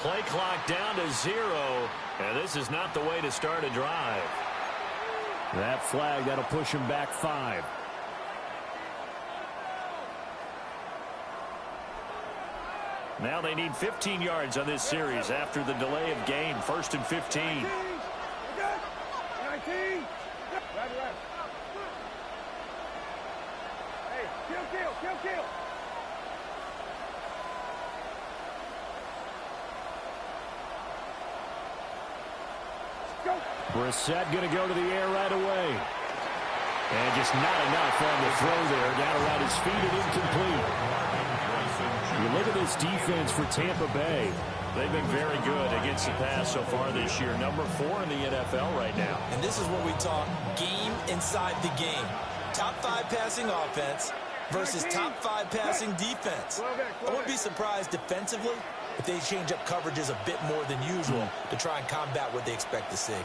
Play clock down to 0, and this is not the way to start a drive. That flag, that'll push him back 5. Now they need 15 yards on this series after the delay of game. 1st and 15. 19. Right. Hey, kill. Go. Brissett going to go to the air right away. And just not enough on the throw there. Down around his feet and incomplete. You look at this defense for Tampa Bay. They've been very good against the pass so far this year. Number 4 in the NFL right now. And this is what we talk game inside the game. Top 5 passing offense versus top 5 passing defense. I wouldn't be surprised defensively if they change up coverages a bit more than usual to try and combat what they expect to see.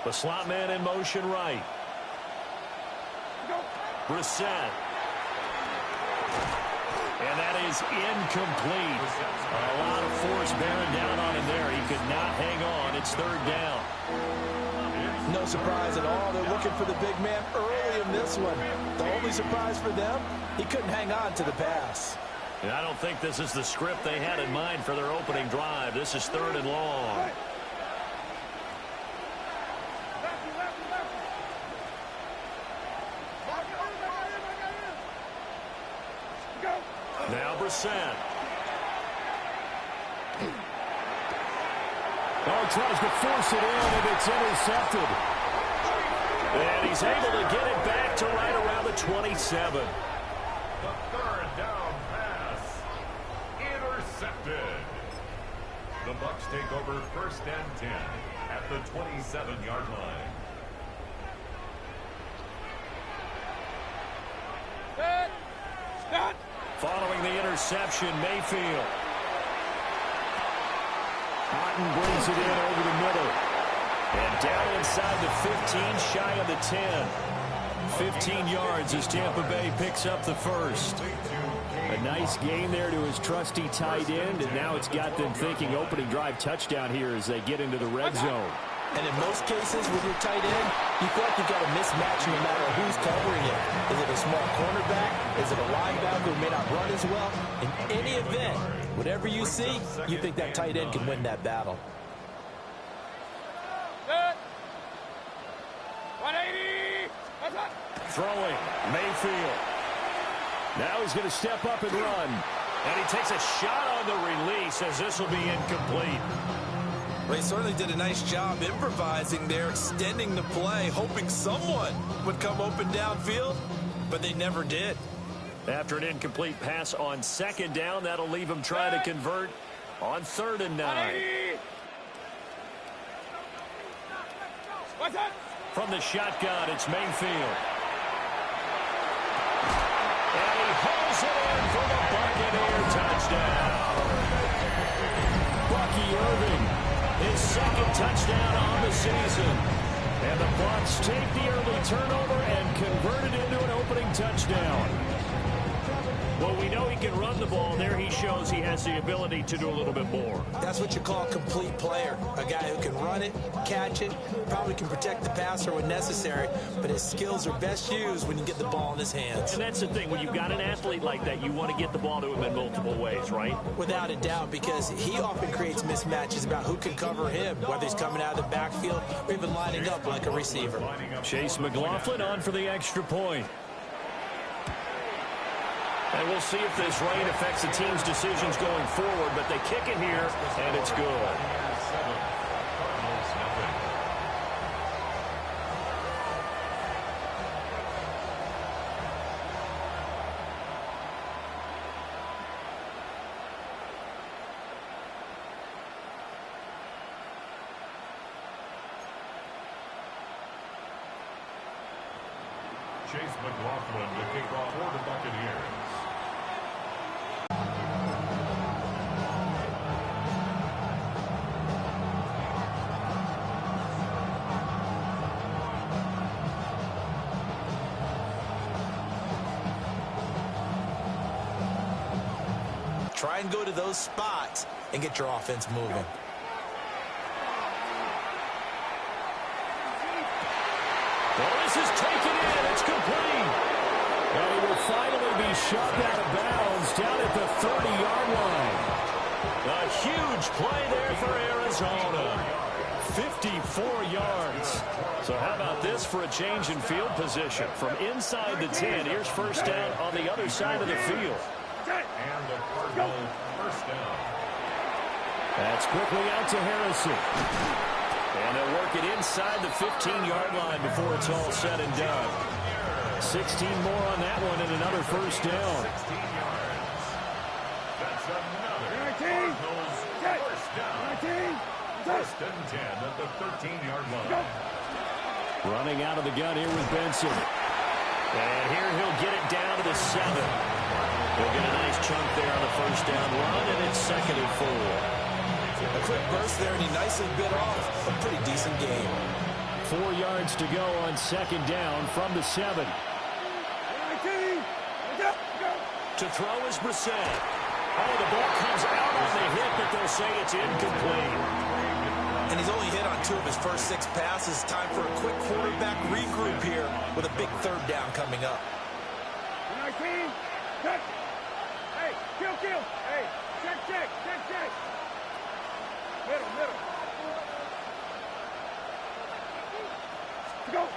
The slot man in motion right. Brissett. And that is incomplete. A lot of force bearing down on him there. He could not hang on. It's 3rd down. No surprise at all. They're looking for the big man early in this one. The only surprise for them, he couldn't hang on to the pass. And I don't think this is the script they had in mind for their opening drive. This is 3rd and long. Now Brissett. Oh, he tries to force it in, and it's intercepted. And he's able to get it back to right around the 27. The 3rd down pass. Intercepted. The Bucs take over 1st and 10 at the 27-yard line. Stop. Following the interception, Mayfield. Otten brings it in over the middle. And down inside the 15, shy of the 10. 15 yards as Tampa Bay picks up the first. A nice gain there to his trusty tight end, and now it's got them thinking opening drive touchdown here as they get into the red zone. And in most cases with your tight end, you feel like you've got a mismatch no matter who's covering it. Is it a small cornerback? Is it a linebacker who may not run as well? In any event, whatever you see, you think that tight end can win that battle. 180. Throwing, Mayfield. Now he's going to step up and run. And he takes a shot on the release as this will be incomplete. Well, he certainly did a nice job improvising there, extending the play, hoping someone would come open downfield, but they never did. After an incomplete pass on 2nd down, that'll leave him trying to convert on 3rd and 9. What's that? From the shotgun, it's Mayfield. And he hauls it in for the Buccaneer touchdown. Bucky Irving, his 2nd touchdown on the season. And the Bucs take the early turnover and convert it into an opening touchdown. Well, we know he can run the ball. There he shows he has the ability to do a little bit more. That's what you call a complete player. A guy who can run it, catch it, probably can protect the passer when necessary, but his skills are best used when you get the ball in his hands. And that's the thing. When you've got an athlete like that, you want to get the ball to him in multiple ways, right? Without a doubt, because he often creates mismatches about who can cover him, whether he's coming out of the backfield or even lining up like a receiver. Chase McLaughlin on for the extra point. And we'll see if this rain affects the team's decisions going forward, but they kick it here, and it's good. Chase McLaughlin to kick off for the Buccaneers. Try and go to those spots and get your offense moving. Well, this is taken in. It's complete. And he will finally be shoved out of bounds down at the 30-yard line. A huge play there for Arizona. 54 yards. So how about this for a change in field position? From inside the 10, here's first down on the other side of the field. And the Cardinal first down. That's quickly out to Harrison. And they'll work it inside the 15-yard line before it's all said and done. 16 more on that one and another first down. 16 yards. That's another Cardinals first down. First and 10 at the 13-yard line. Running out of the gun here with Benson. And here he'll get it down to the 7. He'll get a nice chunk there on the first down run, and it's 2nd and 4. A quick burst there, and he nicely bit off a pretty decent game. 4 yards to go on 2nd down from the 7. To throw is Brissett. Oh, the ball comes out on the hit, but they'll say it's incomplete. And he's only hit on 2 of his first 6 passes. Time for a quick quarterback regroup here with a big 3rd down coming up. Hey, kill. Hey, check. Middle. Go.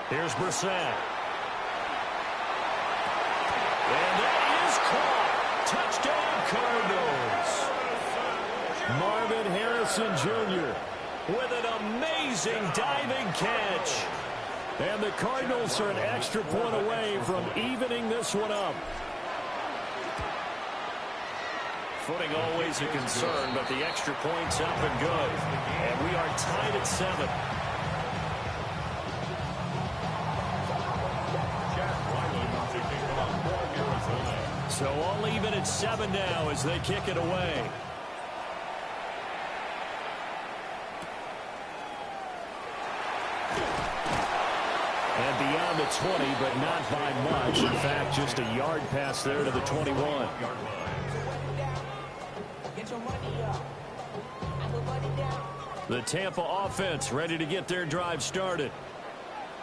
Here's Brissett. And that is caught. Touchdown, Cardinals. Marvin Harrison Jr. with an amazing diving catch. And the Cardinals are an extra point away from evening this one up. Footing always a concern, but the extra point's up and good. And we are tied at 7. So all even at 7 now as they kick it away. And beyond the 20, but not by much. In fact, just a yard pass there to the 21. The Tampa offense ready to get their drive started.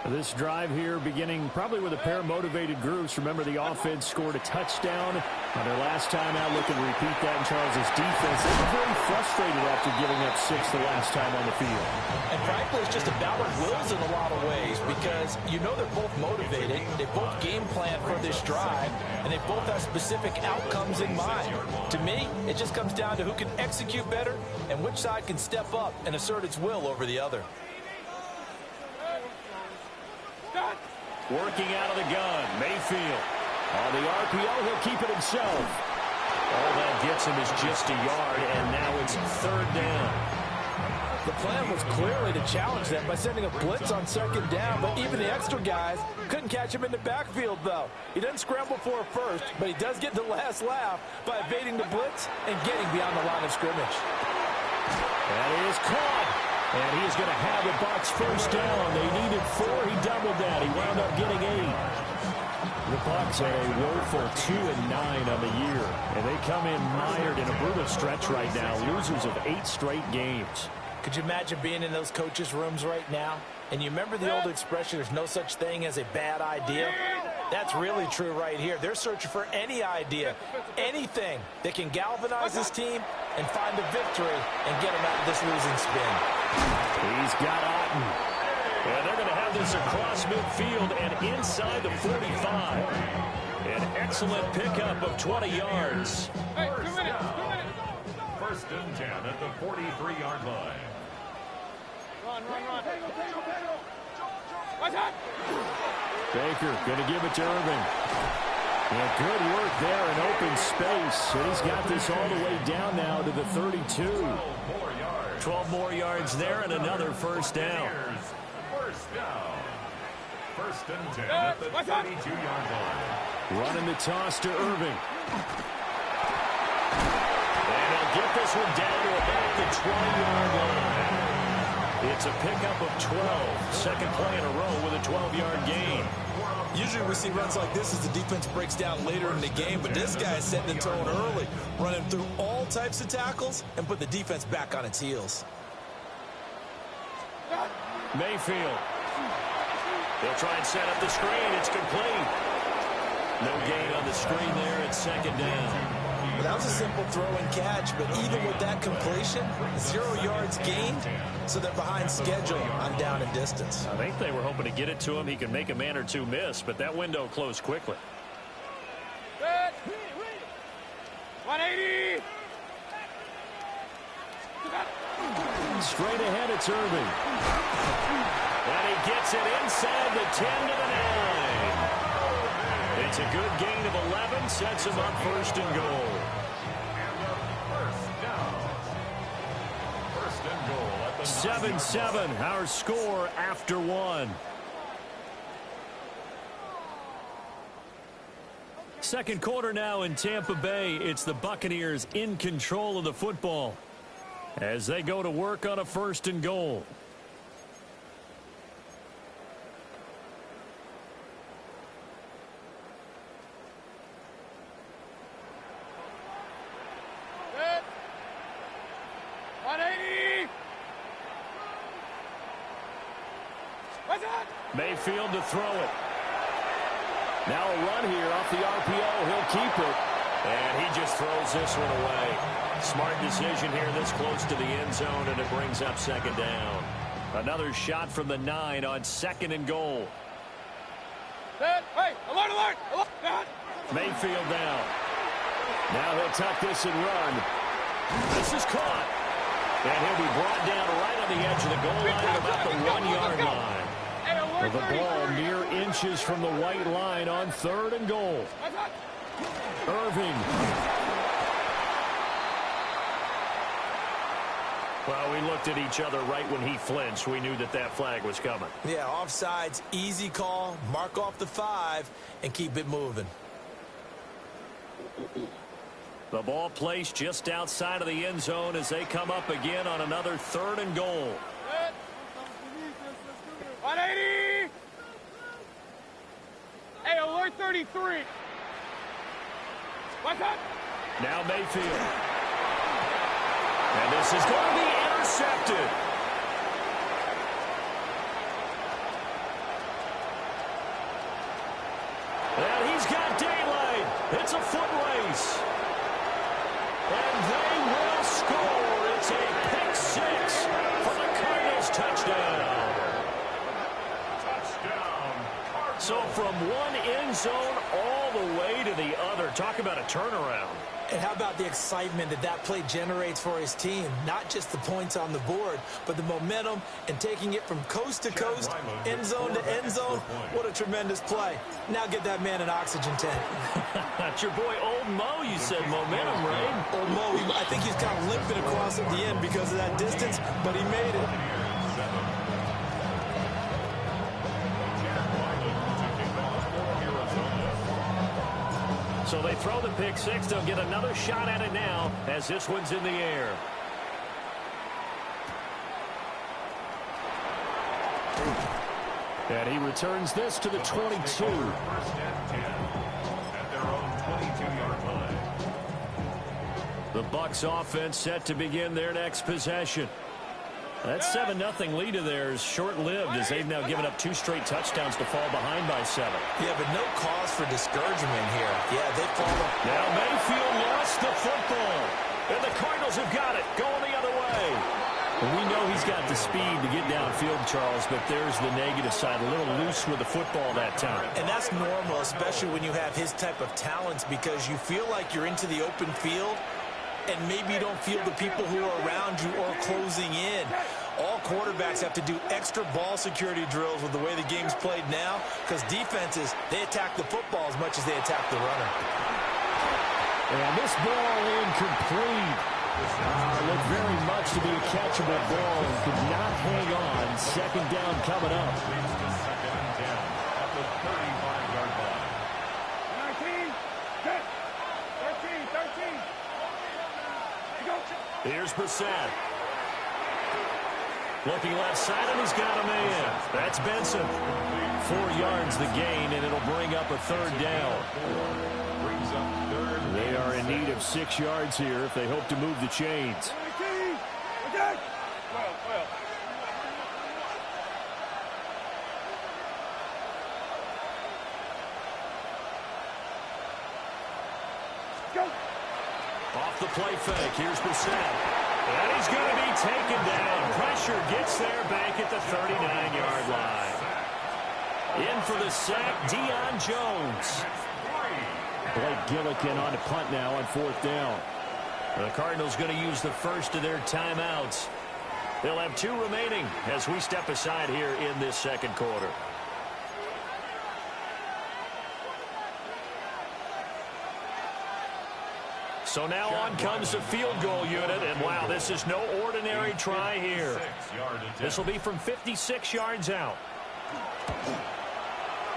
This drive here beginning probably with a pair of motivated groups. Remember, the offense scored a touchdown on their last time out. Looking to repeat that in Charles's defense. They were very frustrated after giving up 6 the last time on the field. And frankly, it's just a battle of wills in a lot of ways because you know they're both motivated. They both game plan for this drive, and they both have specific outcomes in mind. To me, it just comes down to who can execute better and which side can step up and assert its will over the other. Working out of the gun, Mayfield. On the RPO, he'll keep it himself. All that gets him is just a yard, and now it's 3rd down. The plan was clearly to challenge them by sending a blitz on 2nd down, but even the extra guys couldn't catch him in the backfield, though. He doesn't scramble for a first, but he does get the last laugh by evading the blitz and getting beyond the line of scrimmage. That is caught. And he's going to have the Bucs first down. They needed 4. He doubled that. He wound up getting 8. The Bucs had a woeful 2-9 on the year. And they come in mired in a brutal stretch right now. Losers of 8 straight games. Could you imagine being in those coaches' rooms right now? And you remember the old expression, there's no such thing as a bad idea? That's really true right here. They're searching for any idea, anything that can galvanize this team and find a victory and get them out of this losing spin. He's got Otten. And they're going to have this across midfield and inside the 45. An excellent pickup of 20 yards. Hey, 2 minutes. First and 10 at the 43-yard line. Run. Watch out. Baker going to give it to Irvin. And good work there in open space. And he's got this all the way down now to the 32. 12 more yards there and another first down. First down. First and 10 at the 32-yard line. Running the toss to Irving. And he'll get this one down to about the 20-yard line. It's a pickup of 12. Second play in a row with a 12-yard gain. Usually we see runs like this as the defense breaks down later in the game, but this guy is setting the tone early, running through all types of tackles and put the defense back on its heels. Mayfield. They'll try and set up the screen. It's complete. No gain on the screen there. It's second down. Well, that was a simple throw and catch, but even with that completion, 0 yards gained, so they're behind schedule on down and distance. I think they were hoping to get it to him. He could make a man or two miss, but that window closed quickly. 180. Straight ahead, it's Irving. And he gets it inside the 10 to the 9. It's a good gain of 11, sets him up first and goal. First and goal at the 7-7, our score after one. Second quarter now in Tampa Bay. It's the Buccaneers in control of the football as they go to work on a first and goal. Mayfield to throw it. Now a run here off the RPO. He'll keep it. And he just throws this one away. Smart decision here this close to the end zone, and it brings up second down. Another shot from the 9 on second and goal. Hey, alert. Mayfield down. Now he'll tuck this and run. This is caught. And he'll be brought down right on the edge of the goal line at about the 1-yard line. With the ball mere inches from the white line on third and goal. Irving. Well, we looked at each other right when he flinched. We knew that that flag was coming. Yeah, offsides, easy call, mark off the 5, and keep it moving. The ball placed just outside of the end zone as they come up again on another third and goal. 180. Hey, alert 33. What's up? Now Mayfield. And this is going to be intercepted. And he's got daylight. It's a foot race. And they will score. It's a pick 6 for the Cardinals touchdown. So from one end zone all the way to the other. Talk about a turnaround. And how about the excitement that that play generates for his team? Not just the points on the board, but the momentum and taking it from coast to coast, end zone to end zone. What a tremendous play. Now get that man an oxygen tank. That's your boy Old Mo. You said momentum, right? Old Mo, I think he's kind of limping across at the end because of that distance, but he made it. So they throw the pick 6. They'll get another shot at it now as this one's in the air. And he returns this to the 22. First and 10 at their own 22-yard line. The Bucs offense set to begin their next possession. That 7-0 lead of theirs short-lived as they've now given up 2 straight touchdowns to fall behind by 7. Yeah, but no cause for discouragement here. Yeah, they've fallen. Now Mayfield lost the football. And the Cardinals have got it going the other way. And we know he's got the speed to get downfield, Charles, but there's the negative side. A little loose with the football that time. And that's normal, especially when you have his type of talents, because you feel like you're into the open field and maybe you don't feel the people who are around you or closing in. All quarterbacks have to do extra ball security drills with the way the game's played now, because defenses, they attack the football as much as they attack the runner. And this ball incomplete. Looked very much to be a catchable ball and could not hang on. Second down coming up. Second and 10 at the 35-yard line. 19. 13. Here's Brissett. Looking left side, and he's got a man. That's Benson. 4 yards the gain, and it'll bring up a third down. They are in need of 6 yards here if they hope to move the chains. Off the play fake, here's Bucs. And he's going to be taken down. Pressure gets there back at the 39-yard line. In for the sack, Deion Jones. Blake Gillikin on to punt now on 4th down. The Cardinals going to use the first of their timeouts. They'll have 2 remaining as we step aside here in this second quarter. So now on comes the field goal unit, and wow, this is no ordinary try here. This will be from 56 yards out.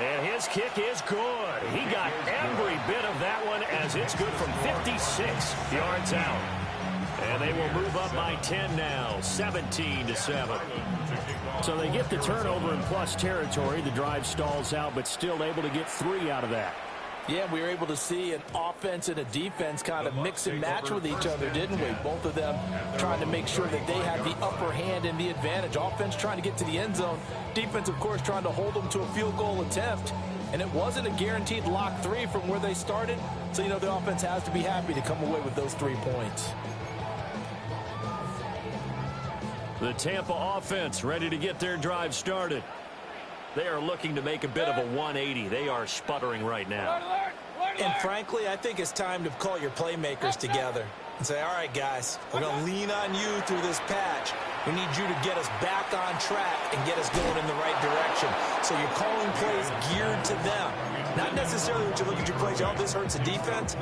And his kick is good. He got every bit of that one as it's good from 56 yards out. And they will move up by 10 now, 17-7. So they get the turnover in plus territory. The drive stalls out, but still able to get 3 out of that. Yeah, we were able to see an offense and a defense kind of mix and match with each other, didn't we? Both of them trying to make sure that they had the upper hand and the advantage. Offense trying to get to the end zone. Defense, of course, trying to hold them to a field goal attempt. And it wasn't a guaranteed lock 3 from where they started. So, you know, the offense has to be happy to come away with those 3 points. The Tampa offense ready to get their drive started. They are looking to make a bit of a 180. They are sputtering right now. And frankly, I think it's time to call your playmakers together and say, all right, guys, we're going to lean on you through this patch. We need you to get us back on track and get us going in the right direction. So you're calling plays geared to them. Not necessarily when you look at your plays, oh, this hurts the defense.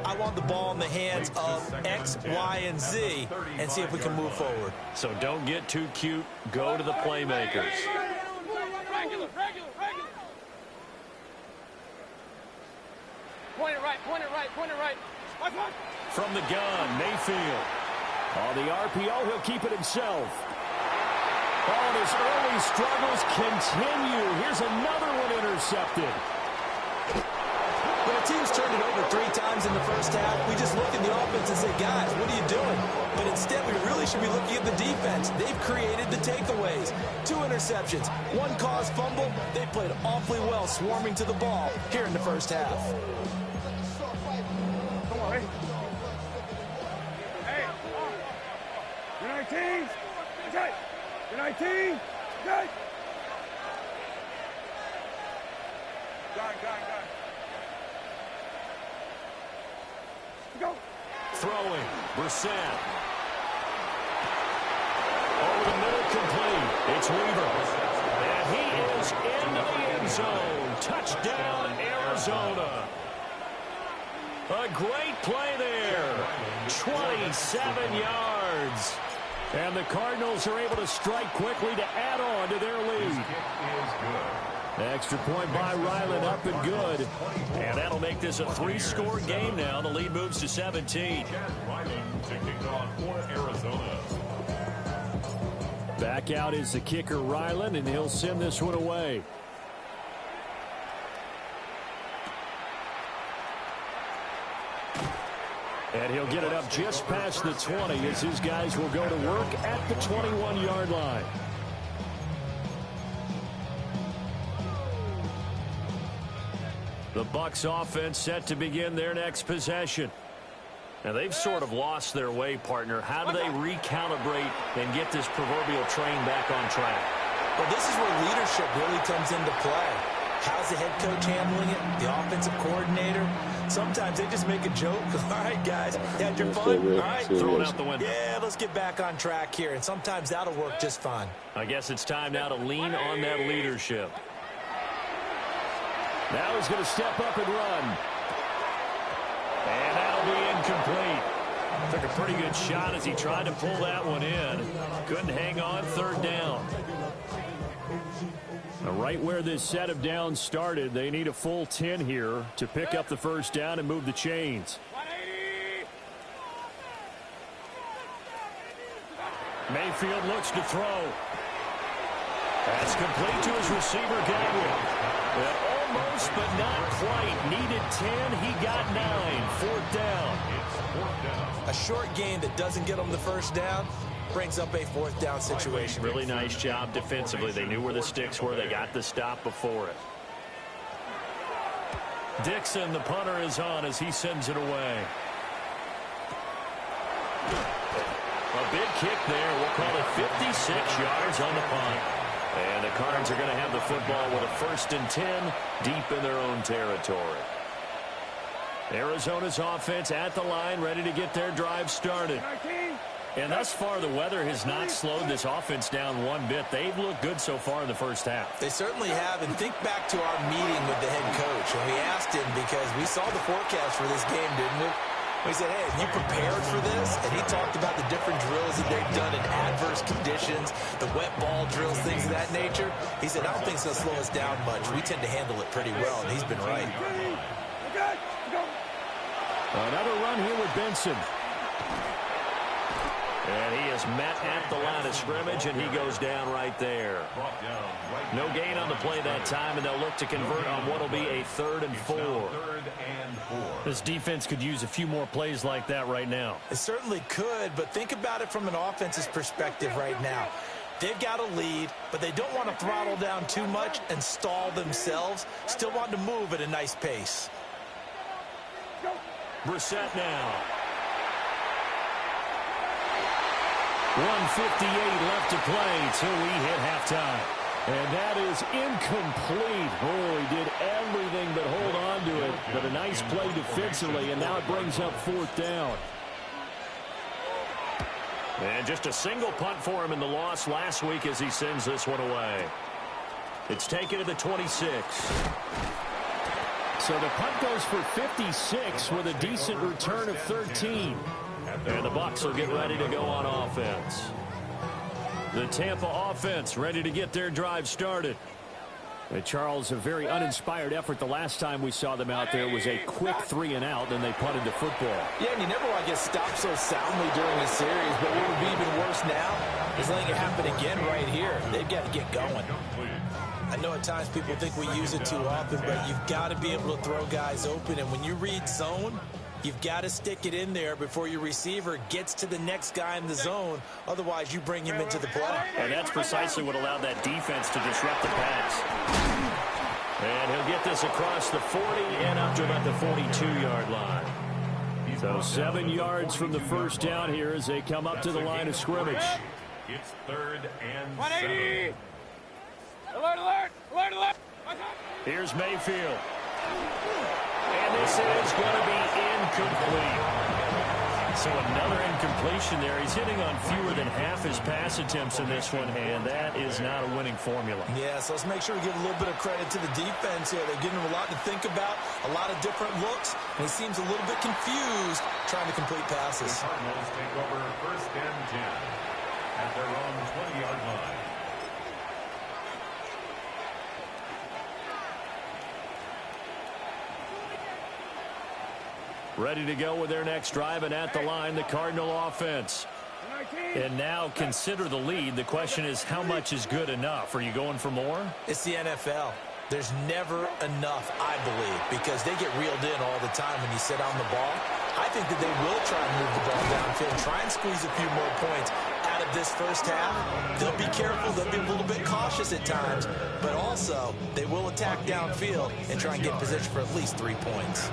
I want the ball in the hands of X, Y, and Z and see if we can move forward. So don't get too cute. Go to the playmakers. Regular. Point it right. From the gun, Mayfield. On the RPO, he'll keep it himself. Oh, his early struggles continue. Here's another one intercepted. When a team's turned it over 3 times in the first half, we just look at the offense and say, guys, what are you doing? But instead, we really should be looking at the defense. They've created the takeaways. 2 interceptions, 1 caused fumble. They played awfully well swarming to the ball here in the first half. Come on, hey. You're 19. Okay. You're 19. Okay. Got. Go. Throwing, Brissett. Over the middle, complete. It's Weaver. And he is into the end zone. Touchdown, Arizona. A great play there. 27 yards. And the Cardinals are able to strike quickly to add on to their lead. Extra point by Ryland, up and good. And that'll make this a 3-score game now. The lead moves to 17. Back out is the kicker, Ryland, and he'll send this one away. And he'll get it up just past the 20 as his guys will go to work at the 21-yard line. The Bucs offense set to begin their next possession. Now, they've sort of lost their way, partner. How do they recalibrate and get this proverbial train back on track? Well, this is where leadership really comes into play. How's the head coach handling it? The offensive coordinator? Sometimes they just make a joke. All right, guys, had your fun? All right, throw it out the window. Yeah, let's get back on track here. And sometimes that'll work just fine. I guess it's time now to lean on that leadership. Now he's going to step up and run. And that'll be incomplete. Took a pretty good shot as he tried to pull that one in. Couldn't hang on, 3rd down. Now, right where this set of downs started, they need a full 10 here to pick up the 1st down and move the chains. Mayfield looks to throw. That's complete to his receiver, Gagnon. Well, almost, but not quite. Needed 10. He got 9. Fourth down. A short gain that doesn't get him the first down brings up a fourth down situation. Really nice job defensively. They knew where the sticks were. They got the stop before it. Dixon, the punter, is on as he sends it away. A big kick there. We'll call it 56 yards on the punt. And the Cards are going to have the football with a 1st and 10 deep in their own territory. Arizona's offense at the line, ready to get their drive started. And thus far, the weather has not slowed this offense down one bit. They've looked good so far in the first half. They certainly have. And think back to our meeting with the head coach. And we asked him, because we saw the forecast for this game, didn't we? We said, hey, have you prepared for this? And he talked about the different drills that they've done in adverse conditions, the wet ball drills, things of that nature. He said, I don't think it's going to slow us down much. We tend to handle it pretty well, and he's been right. Another run here with Benson. And he is met at the line of scrimmage, and he goes down right there. No gain on the play that time, and they'll look to convert on what will be a 3rd and 4. This defense could use a few more plays like that right now. It certainly could, but think about it from an offense's perspective right now. They've got a lead, but they don't want to throttle down too much and stall themselves. Still want to move at a nice pace. Brissett now. 1:58 left to play till we hit halftime. And that is incomplete. Oh, he did everything but hold on to it. But a nice play defensively, and now it brings up 4th down. And just a single punt for him in the loss last week as he sends this one away. It's taken to the 26. So the punt goes for 56 with a decent return of 13. And the Bucs will get ready to go on offense. The Tampa offense ready to get their drive started. And Charles, a very uninspired effort the last time we saw them out there was a quick 3 and out, then they punted the football. Yeah, and you never want to get stopped so soundly during a series, but what would be even worse now is letting it happen again right here. They've got to get going. I know at times people think we use it too often, but you've got to be able to throw guys open, and when you read zone, you've got to stick it in there before your receiver gets to the next guy in the zone. Otherwise, you bring him into the play. And that's precisely what allowed that defense to disrupt the pass. And he'll get this across the 40 and up to about the 42-yard line. So 7 yards from the first down here as they come up to the line of scrimmage. It's 3rd and 180. 7. Alert, alert, alert, alert. Here's Mayfield. And this is going to be incomplete. So another incompletion there. He's hitting on fewer than half his pass attempts in this one, and that is not a winning formula. Yeah, so let's make sure we give a little bit of credit to the defense here. They're giving him a lot to think about, a lot of different looks, and he seems a little bit confused trying to complete passes. The Cardinals take over 1st and 10 at their own 20-yard line. Ready to go with their next drive, and at the line, the Cardinal offense. And now consider the lead. The question is, how much is good enough? Are you going for more? It's the NFL. There's never enough, I believe, because they get reeled in all the time when you sit on the ball. I think that they will try and move the ball downfield, try and squeeze a few more points out of this first half. They'll be careful. They'll be a little bit cautious at times, but also they will attack downfield and try and get in position for at least 3 points.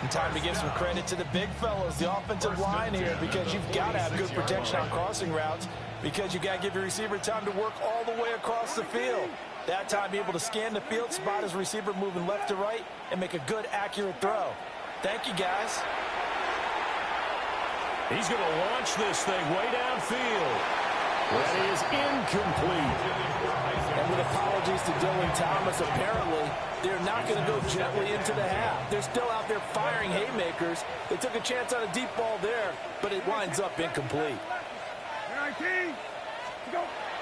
And time to give some credit to the big fellas, the offensive line here, because you've got to have good protection on crossing routes, because you've got to give your receiver time to work all the way across the field. That time, be able to scan the field, spot his receiver moving left to right, and make a good, accurate throw. Thank you, guys. He's going to launch this thing way downfield. That is incomplete. And with apologies to Dylan Thomas, apparently they're not going to go gently into the half. They're still out there firing haymakers. They took a chance on a deep ball there, but it winds up incomplete.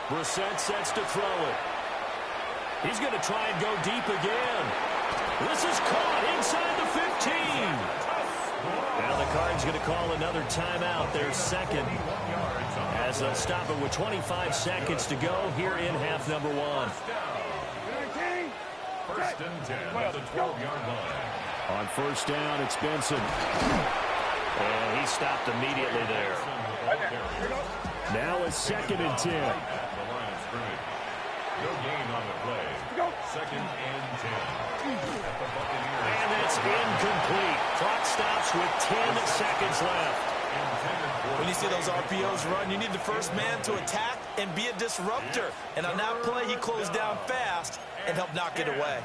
Brissett sets to throw it. He's going to try and go deep again. This is caught inside the 15. Now the Cardinals Yards going to call another timeout, their second, as they'll stop it with 25 seconds to go here in half number one. First and 10 at the 12-yard line. On first down, it's Benson. And he stopped immediately there. Now it's second and 10. At the line of scrimmage. No gain on the play. Second and 10. At the Buccaneers. And it's incomplete. Clock stops with 10 seconds left. When you see those RPOs run, you need the first man to attack and be a disruptor. And on that play, he closed down fast and helped knock it away.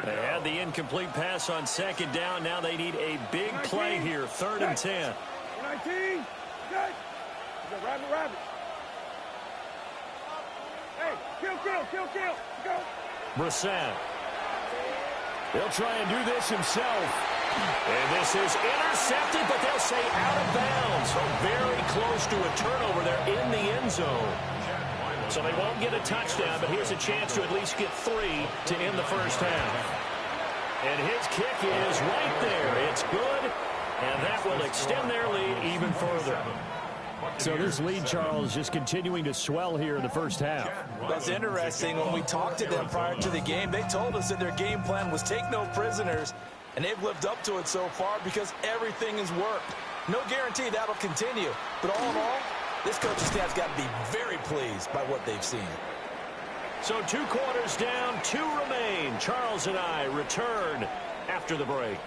They had the incomplete pass on second down. Now they need a big play here. Third and 10. 19. Good. Rabbit. Hey, kill. Go. Brissett. They'll try and do this himself. And this is intercepted, but they'll say out of bounds. So very close to a turnover there in the end zone. So they won't get a touchdown, but here's a chance to at least get 3 to end the first half. And his kick is right there. It's good, and that will extend their lead even further. So this lead, Charles, just continuing to swell here in the first half. That's interesting. When we talked to them prior to the game, they told us that their game plan was take no prisoners, and they've lived up to it so far because everything has worked. No guarantee that'll continue, but all in all, this coaching staff's got to be very pleased by what they've seen. So 2 quarters down, 2 remain. Charles and I return after the break.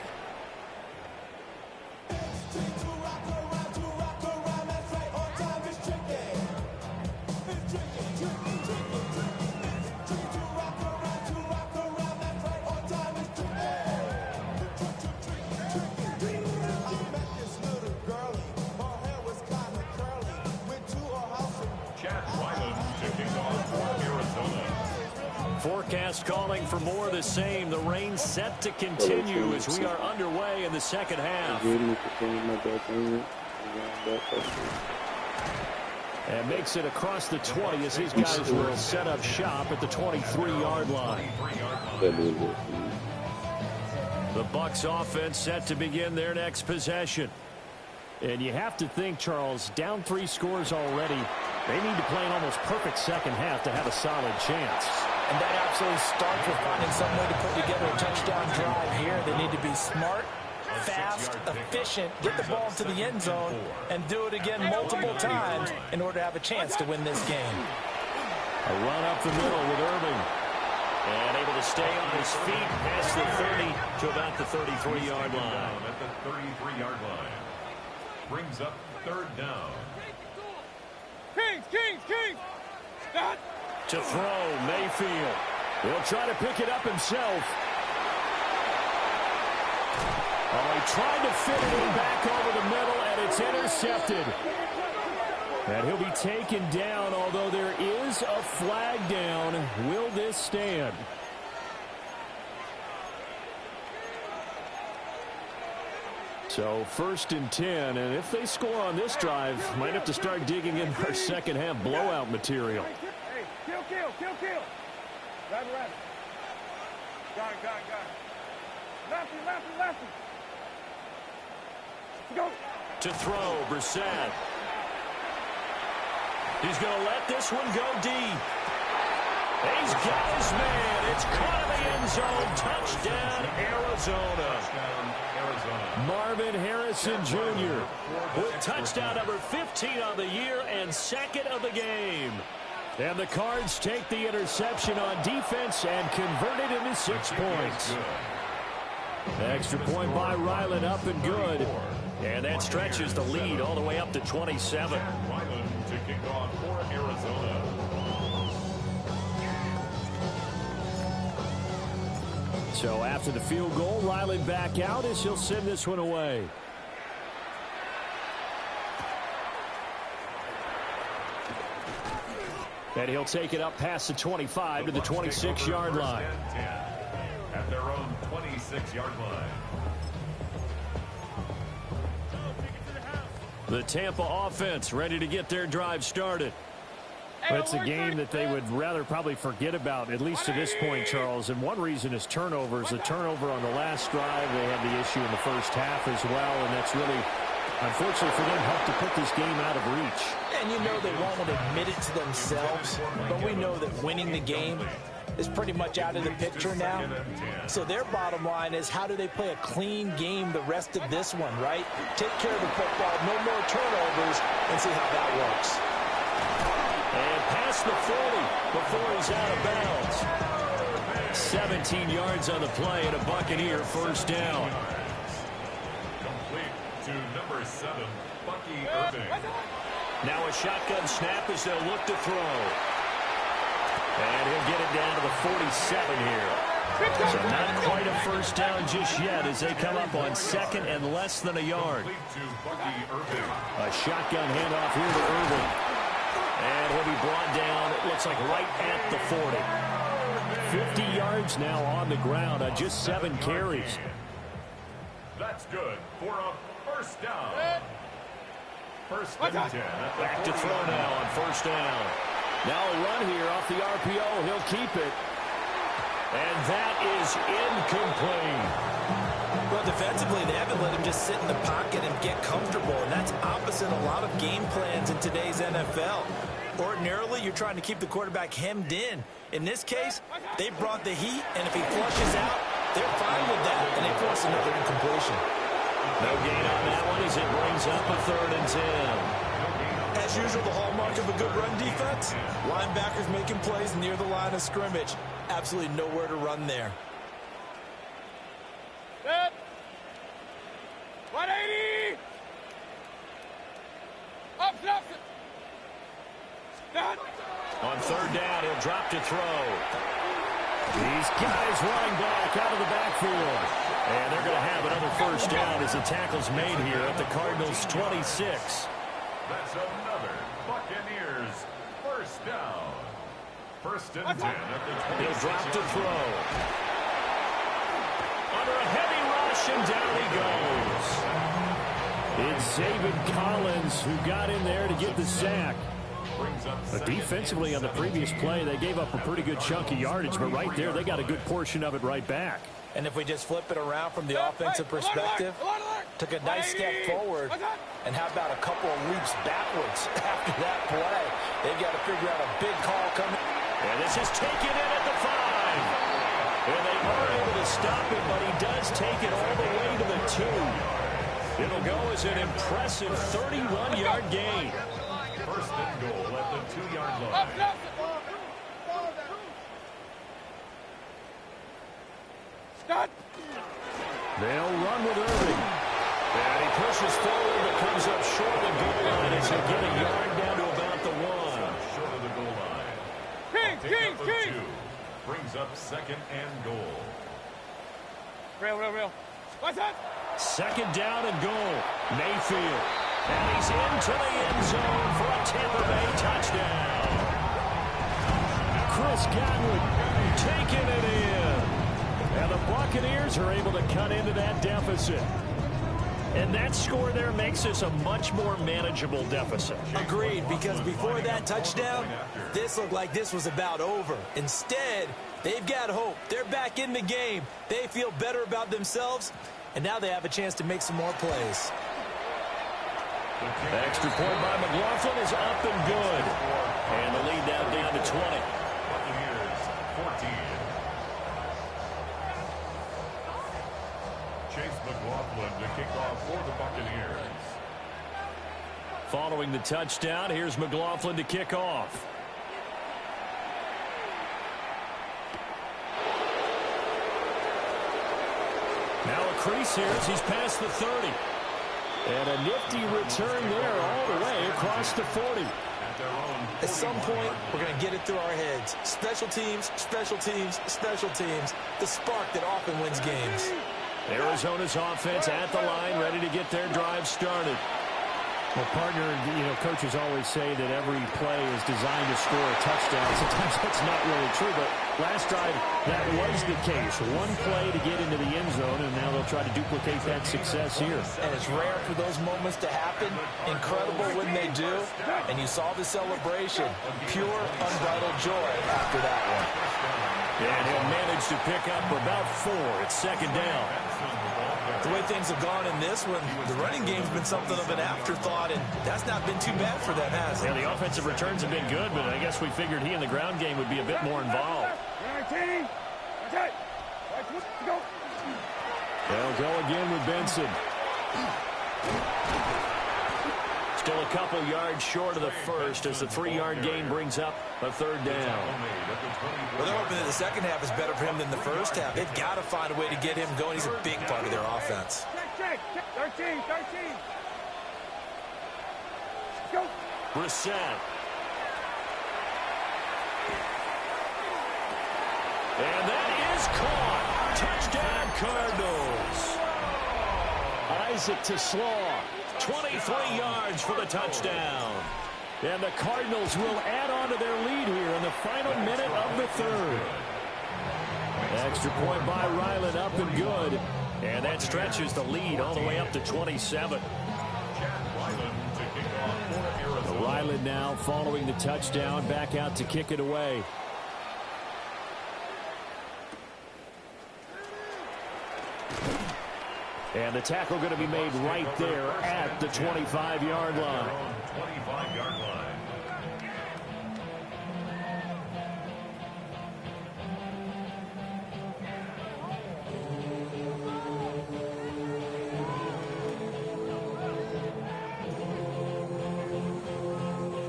Forecast calling for more of the same. The rain set to continue as we are underway in the second half. And makes it across the 20 as his guys will set up shop at the 23-yard line. The Bucs offense set to begin their next possession. And you have to think, Charles, down 3 scores already. They need to play an almost perfect second half to have a solid chance. And that absolutely starts with finding some way to put together a touchdown drive here. They need to be smart, fast, efficient, get the ball to the end zone, and do it again multiple times in order to have a chance to win this game. A run up the middle with Irving. And able to stay on his feet past the 30 to about the 33-yard line. At the 33-yard line. Brings up third down. Kings. Stop. To throw, Mayfield. He'll try to pick it up himself. Oh, he tried to fit it in back over the middle, and it's intercepted. And he'll be taken down, although there is a flag down. Will this stand? So first and 10, and if they score on this drive, might have to start digging in our second half blowout material. Kill. Rabbit. Got it. Lefty. Go. To throw, Brissett. He's going to let this one go deep. He's got his man. It's caught in the end zone. Touchdown, Arizona. Marvin Harrison Jr. with touchdown number 15 on the year and second of the game. And the Cards take the interception on defense and convert it into 6 points. Extra point by Ryland, up and good. And that stretches the lead all the way up to 27. Ryland to kick off for Arizona. So after the field goal, Ryland back out as he'll send this one away. And he'll take it up past the 25 to the 26-yard line. At their own 26-yard line. The Tampa offense ready to get their drive started. Well, it's a game that they would rather probably forget about, at least to this point, Charles. And one reason is turnovers. A turnover on the last drive. They had the issue in the first half as well, and that's really, unfortunately for them, helped to put this game out of reach. And you know they won't admit it to themselves, but we know that winning the game is pretty much out of the picture now. So their bottom line is, how do they play a clean game the rest of this one, right? Take care of the football, no more turnovers, and see how that works. And past the 40 before he's out of bounds. 17 yards on the play and a Buccaneer first down. Complete to number 7, Bucky Irving. Now a shotgun snap as they'll look to throw. And he'll get it down to the 47 here. So not quite a first down just yet as they come up on second and less than a yard. A shotgun handoff here to Irving. And he'll be brought down, it looks like right at the 40. 50 yards now on the ground on just 7 carries. That's good for a first down. First and 10. Back to throw now on first down. Now a run here off the RPO. He'll keep it. And that is incomplete. Well, defensively, they haven't let him just sit in the pocket and get comfortable, and that's opposite a lot of game plans in today's NFL. Ordinarily, you're trying to keep the quarterback hemmed in. In this case, they brought the heat, and if he flushes out, they're fine with that, and they force another incompletion. No gain on that one as it brings up a 3rd and 10. As usual, the hallmark of a good run defense, linebackers making plays near the line of scrimmage. Absolutely nowhere to run there. Set. 180. Up, up. Done. On 3rd down, he'll drop to throw. These guys running back out of the backfield. And they're going to have another first down as the tackle's made here at the Cardinals' 26. That's another Buccaneers first down. First and 10 at the 26. He'll drop to throw. Under a heavy rush, and down he goes. It's Zaven Collins who got in there to get the sack. But defensively on the previous play, they gave up a pretty good chunk of yardage, but right there, they got a good portion of it right back. And if we just flip it around from the offensive perspective, took a nice step forward, and how about a couple of leaps backwards after that play? They've got to figure out a big call coming. And this is taken in at the 5. And they are able to stop it, but he does take it all the way to the 2. It'll go as an impressive 31-yard gain. First and goal at the 2-yard line. Stop. They'll run with Irving. And he pushes forward, but comes up short of the goal line as he'll get a yard down to about the 1. Short of the goal line. King. 2 brings up second and goal. Real. What's that? Second down and goal. Mayfield. And he's into the end zone for a Tampa Bay touchdown. Chris Godwin taking it in. And the Buccaneers are able to cut into that deficit. And that score there makes this a much more manageable deficit. Agreed, because before that touchdown, this looked like this was about over. Instead, they've got hope. They're back in the game. They feel better about themselves, and now they have a chance to make some more plays. The extra point by McLaughlin is up and good. And the lead now down to 20. Buccaneers 14. Chase McLaughlin to kick off for the Buccaneers. Following the touchdown, here's McLaughlin to kick off. Now a crease here as he's past the 30. And a nifty return there all the way across the 40. At some point, we're going to get it through our heads. Special teams, special teams, special teams. The spark that often wins games. Arizona's offense at the line, ready to get their drive started. Well, partner, coaches always say that every play is designed to score a touchdown. Sometimes that's not really true, but last drive, that was the case. One play to get into the end zone, and now they'll try to duplicate that success here. And it's rare for those moments to happen. Incredible when they do. And you saw the celebration. Pure, unbridled joy after that one. And he'll manage to pick up about 4. It's second down. The way things have gone in this one, the running game's been something of an afterthought, and that's not been too bad for them, has it? Yeah, the offensive returns have been good, but I guess we figured he in the ground game would be a bit more involved. They'll go again with Benson. Still a couple yards short of the first as the 3-yard gain brings up a third down. Well, they're hoping that the second half is better for him than the first half. They've got to find a way to get him going. He's a big part of their offense. 13. Go. Brissett. And that is caught. Touchdown, Cardinals. Isaac to Slaw. 23 yards for the touchdown. And the Cardinals will add on to their lead here in the final minute of the third. Extra point by Ryland, up and good. And that stretches the lead all the way up to 27. Ryland now following the touchdown, back out to kick it away. And the tackle going to be made right there at the 25-yard line. 25-yard line.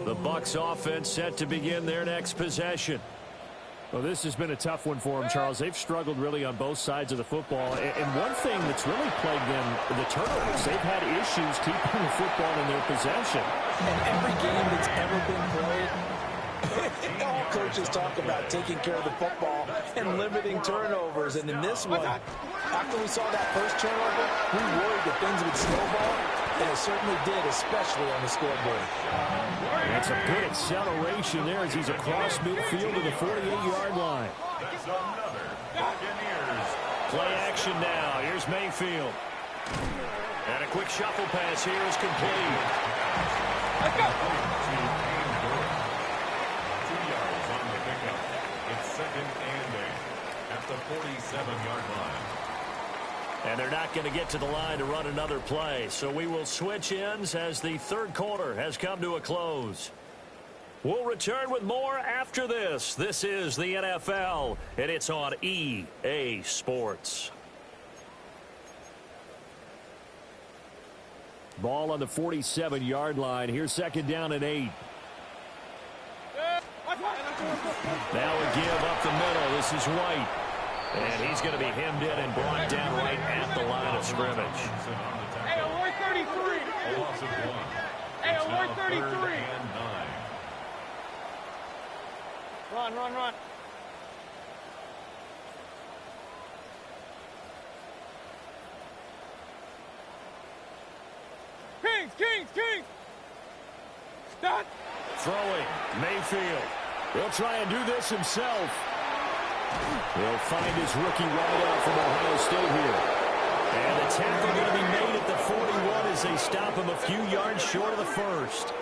The Bucs offense set to begin their next possession. Well, this has been a tough one for them, Charles. They've struggled really on both sides of the football. And one thing that's really plagued them, the turnovers. They've had issues keeping the football in their possession. And every game that's ever been played, all coaches talk about taking care of the football and limiting turnovers. And in this one, after we saw that first turnover, we worried that things would snowball. And it certainly did, especially on the scoreboard. That's a good acceleration there as he's across midfield to the 48-yard line. Play action now. Here's Mayfield. And a quick shuffle pass here is complete. Let's go. 2 yards on the pickup. It's second and 8 at the 47-yard line. And they're not going to get to the line to run another play. So we will switch ends as the third quarter has come to a close. We'll return with more after this. This is the NFL, and it's on EA Sports. Ball on the 47-yard line. Here's second down and 8. Now a give up the middle. This is White. And he's going to be hemmed in and brought down right at the line of scrimmage. Hey, alert 33. Hey, alert 33. Run. Kings. Done. Throwing, Mayfield. He'll try and do this himself. He'll find his rookie wideout from Ohio State here. And the tackle going to be made at the 41 as they stop him a few yards short of the first.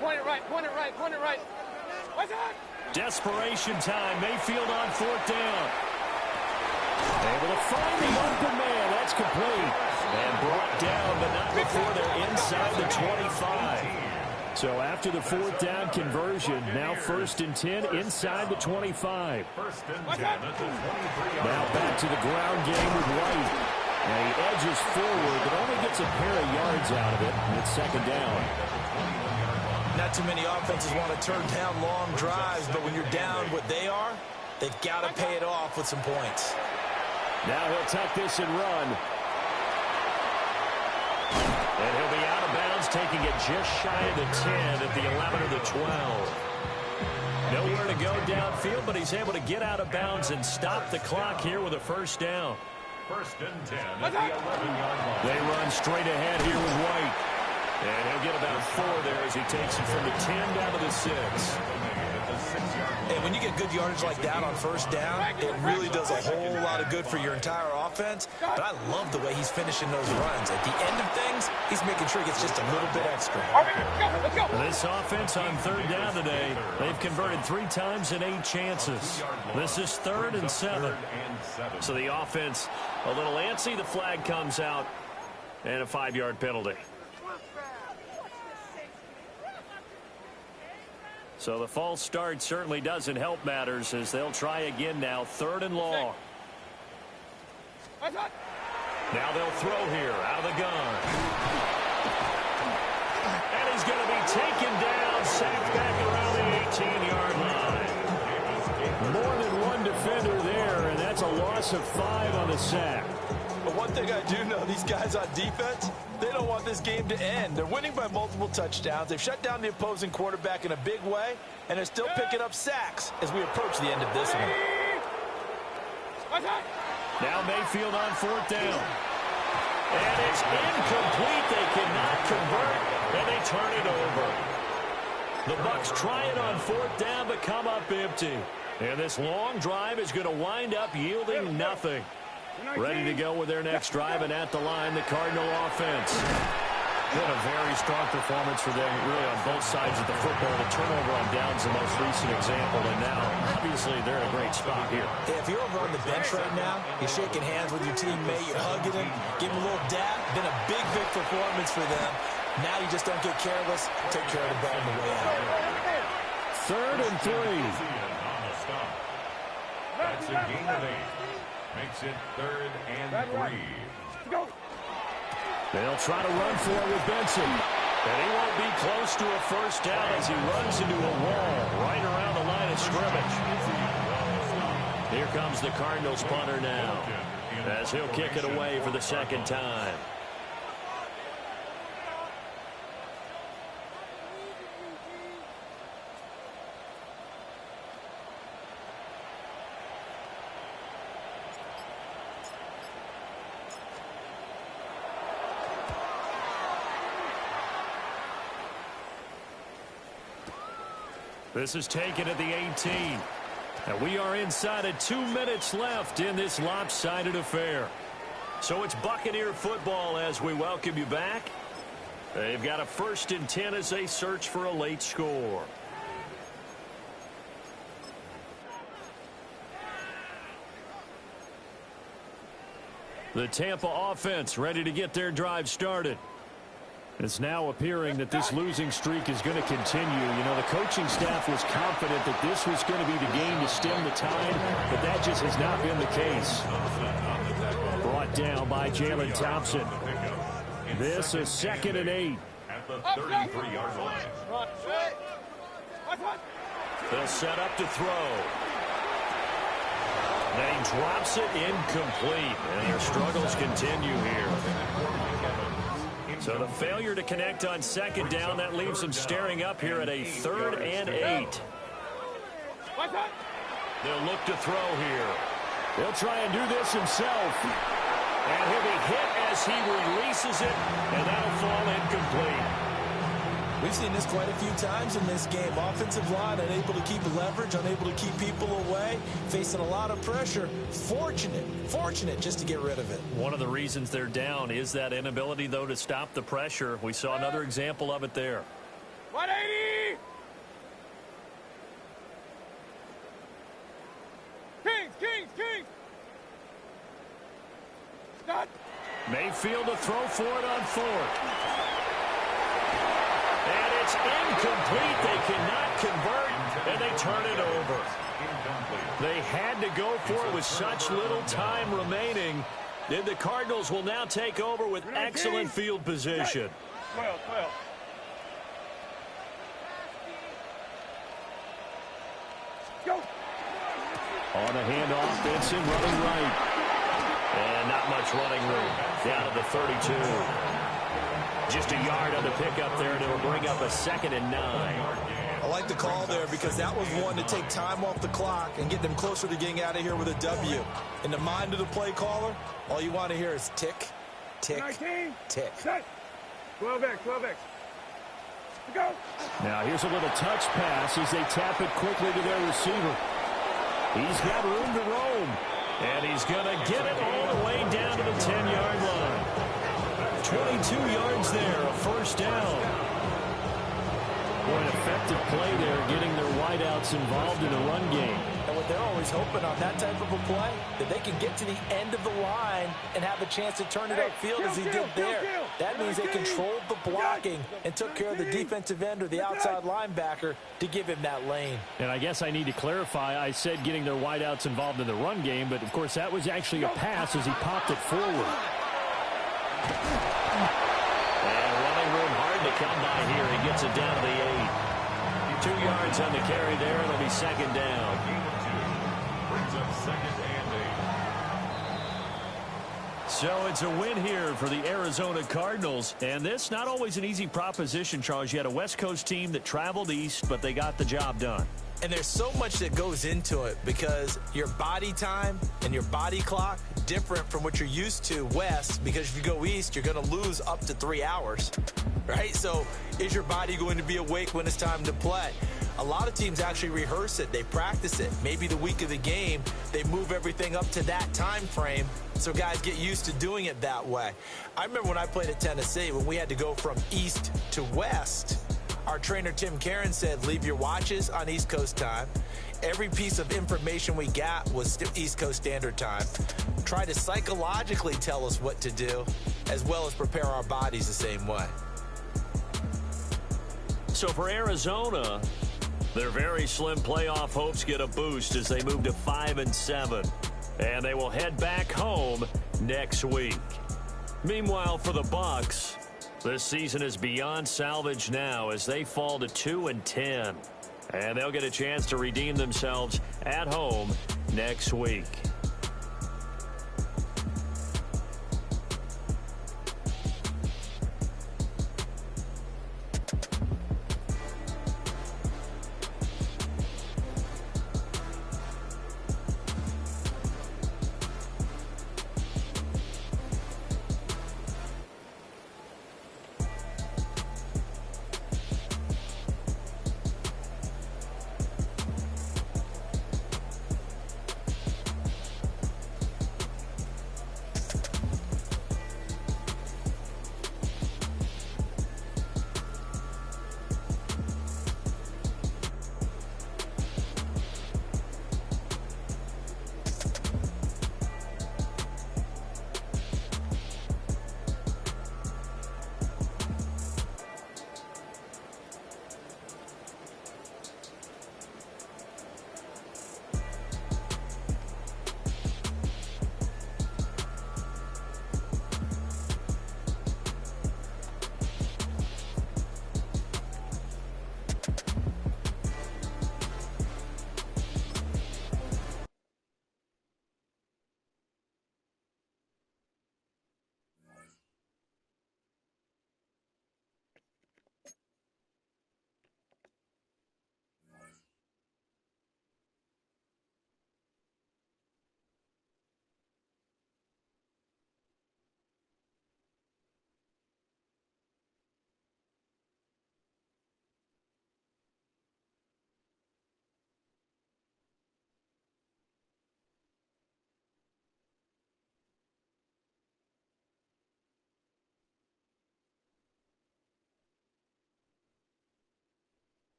Point it right. What's that? Desperation time. Mayfield on fourth down. Able to find the open man. That's complete. And brought down, but not before they're inside the 25. So after the fourth down conversion, now first and 10 inside the 25. First and 10 at the 23-yard Now back to the ground game with White. And he edges forward, but only gets a pair of yards out of it. And it's second down. Not too many offenses want to turn down long drives, but when you're down what they are, they've got to pay it off with some points. Now he'll tuck this and run. And he'll be out of bounds, taking it just shy of the 10 at the 11 or the 12. Nowhere to go downfield, but he's able to get out of bounds and stop the clock here with a first down. First and 10 at the 11-yard line. They run straight ahead here with White. And he'll get about 4 there as he takes it from the 10 down to the 6. And when you get good yardage like that on first down, it really does a whole lot of good for your entire offense. But I love the way he's finishing those runs. At the end of things, he's making sure he gets just a little bit extra. Let's go. This offense on 3rd down today, they've converted 3 times in 8 chances. This is 3rd and 7. So the offense a little antsy. The flag comes out and a 5-yard penalty. So the false start certainly doesn't help matters as they'll try again now. 3rd and long. Now they'll throw here out of the gun. And he's going to be taken down, sacked back around the 18-yard line. More than one defender there, and that's a loss of 5 on the sack. But one thing I do know, these guys on defense, they don't want this game to end. They're winning by multiple touchdowns. They've shut down the opposing quarterback in a big way, and they're still picking up sacks as we approach the end of this one. Now Mayfield on 4th down. And it's incomplete. They cannot convert, and they turn it over. The Bucs try it on 4th down, but come up empty. And this long drive is going to wind up yielding nothing. Ready to go with their next drive, and at the line, the Cardinal offense. What a very strong performance for them, really, on both sides of the football. The turnover on downs, the most recent example, and now, obviously, they're in a great spot here. Hey, if you're over on the bench right now, you're shaking hands with your teammate, you're hugging him, giving him a little dab. Been a big performance for them. Now you just don't get careless. Take care of the ball on the way out. 3rd and 3. That's a gain of 8. Makes it 3rd and 3. Go. They'll try to run for it with Benson. And he won't be close to a first down as he runs into a wall right around the line of scrimmage. Here comes the Cardinals punter now as he'll kick it away for the 2nd time. This is taken at the 18. And we are inside of 2 minutes left in this lopsided affair. So it's Buccaneer football as we welcome you back. They've got a 1st and 10 as they search for a late score. The Tampa offense ready to get their drive started. It's now appearing that this losing streak is going to continue. You know, the coaching staff was confident that this was going to be the game to stem the tide, but that just has not been the case. Brought down by Jalen Thompson. This is 2nd and 8. At the 33-yard line. They'll set up to throw. Then he drops it incomplete, and their struggles continue here. So the failure to connect on 2nd down, that leaves them staring up here at a 3rd and 8. They'll look to throw here. He'll try and do this himself. And he'll be hit as he releases it, and that'll fall incomplete. We've seen this quite a few times in this game. Offensive line unable to keep leverage, unable to keep people away, facing a lot of pressure. Fortunate just to get rid of it. One of the reasons they're down is that inability, though, to stop the pressure. We saw another example of it there. 180! Kings! Stop! Mayfield to throw for it on 4th. And it's incomplete. They cannot convert, and they turn it over. They had to go for it with such little time remaining. Then the Cardinals will now take over with excellent field position. 12. Go! On a handoff, Benson running right. And not much running room. Down to the 32. Just a yard on the pickup there, and it'll bring up a 2nd and 9. I like the call there because that was one to take time off the clock and get them closer to getting out of here with a W. In the mind of the play caller, all you want to hear is tick, tick, 19, tick. set. 12X, 12X. Go. Now here's a little touch pass as they tap it quickly to their receiver. He's got room to roam. And he's going to get it all the way down to the 10-yard line. 22 yards there, a first down. Boy, an effective play there, getting their wideouts involved in the run game. And what they're always hoping on that type of a play, that they can get to the end of the line and have a chance to turn it upfield as he did there. That means they controlled the blocking and took care of the defensive end or the outside linebacker to give him that lane. And I guess I need to clarify, I said getting their wideouts involved in the run game, but of course that was actually a pass as he popped it forward. And running room hard to come by here. He gets it down to the 8. 2 yards on the carry there. It'll be second down. Brings up second and 8. So it's a win here for the Arizona Cardinals. And this not always an easy proposition, Charles. You had a West Coast team that traveled east, but they got the job done. And there's so much that goes into it because your body time and your body clock different from what you're used to west, because if you go east, you're going to lose up to 3 hours, right? So is your body going to be awake when it's time to play? A lot of teams actually rehearse it. They practice it. Maybe the week of the game, they move everything up to that time frame so guys get used to doing it that way. I remember when I played at Tennessee, when we had to go from east to west, our trainer, Tim Karen, said, leave your watches on East Coast time. Every piece of information we got was East Coast Standard Time. Try to psychologically tell us what to do, as well as prepare our bodies the same way. So for Arizona, their very slim playoff hopes get a boost as they move to 5-7. And they will head back home next week. Meanwhile, for the Bucs, this season is beyond salvage now as they fall to 2-10. And they'll get a chance to redeem themselves at home next week.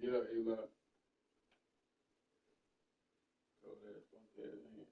Yeah, Eli. Go there, funky ass hand.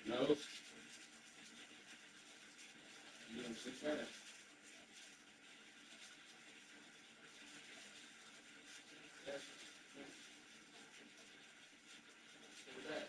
No. You don't see that. Yes. Look at that.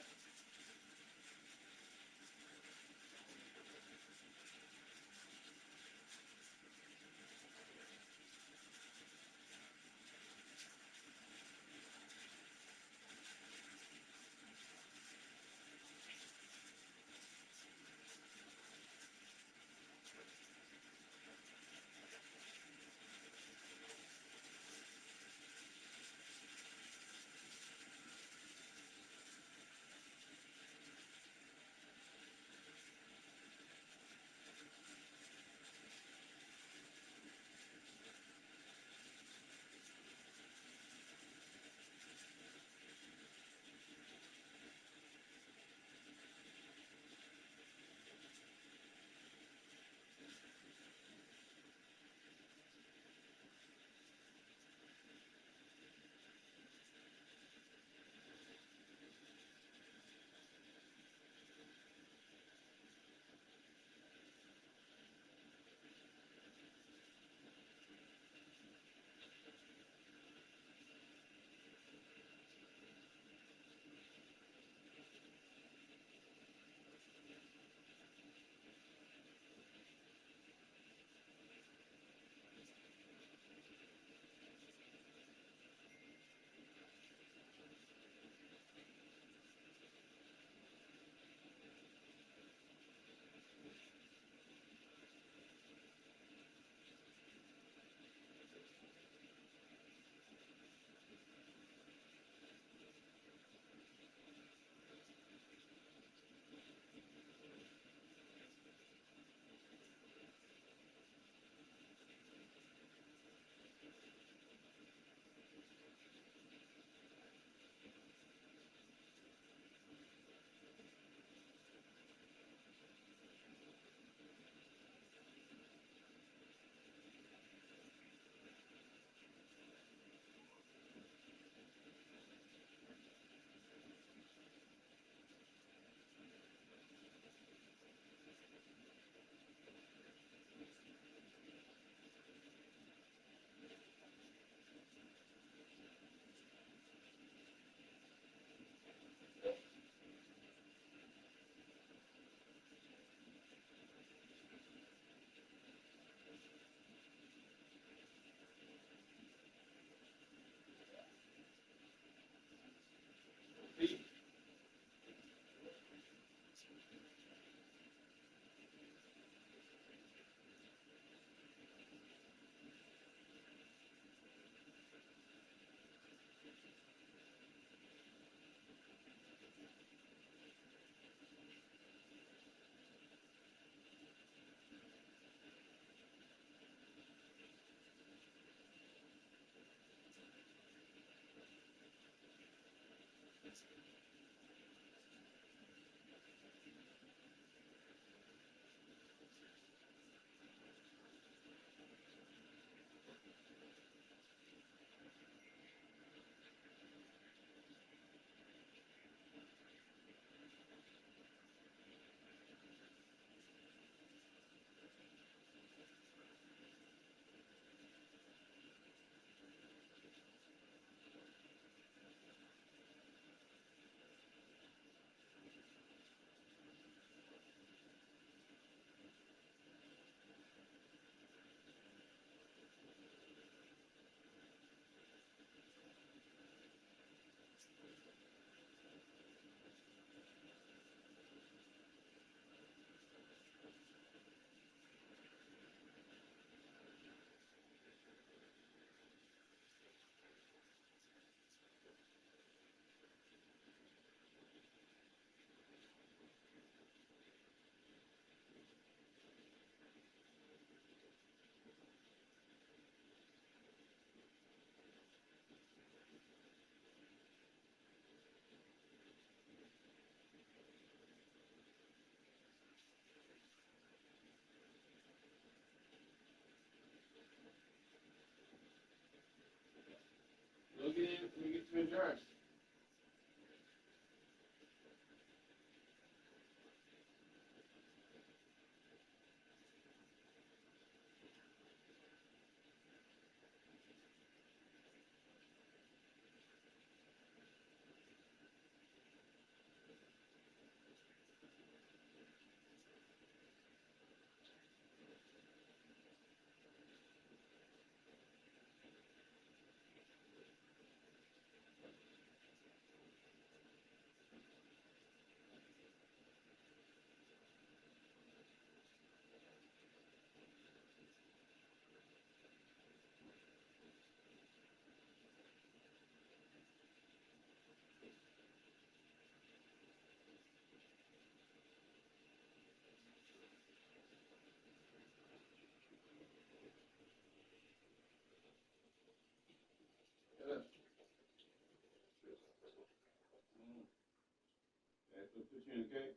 So put you in, okay?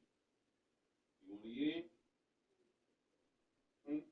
You want to get in? Hmm?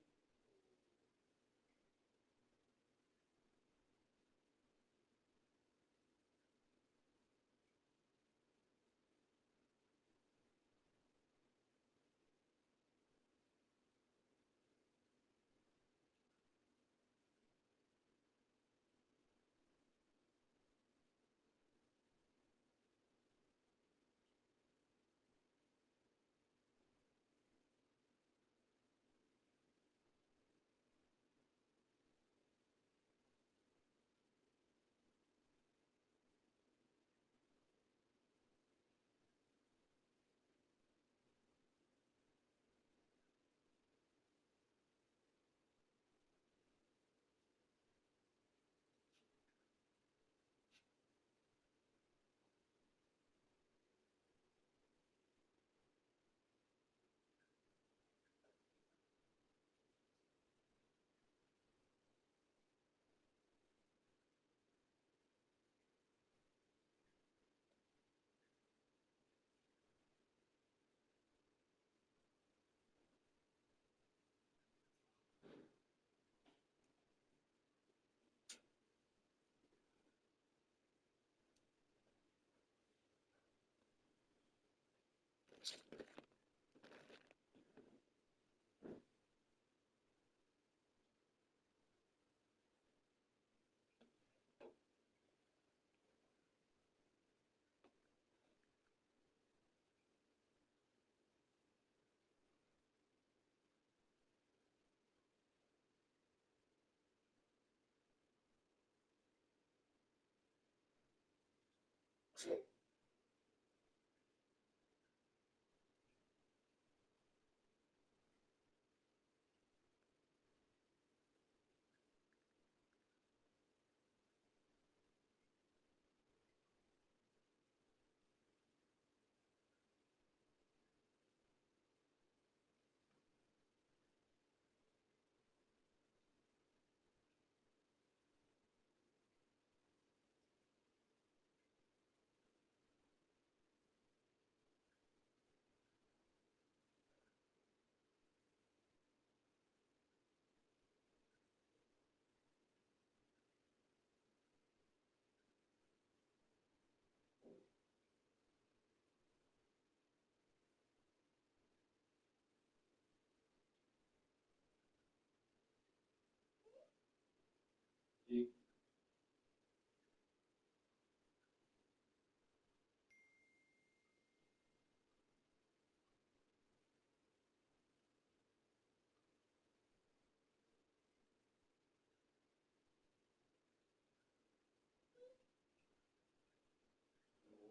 Chicken,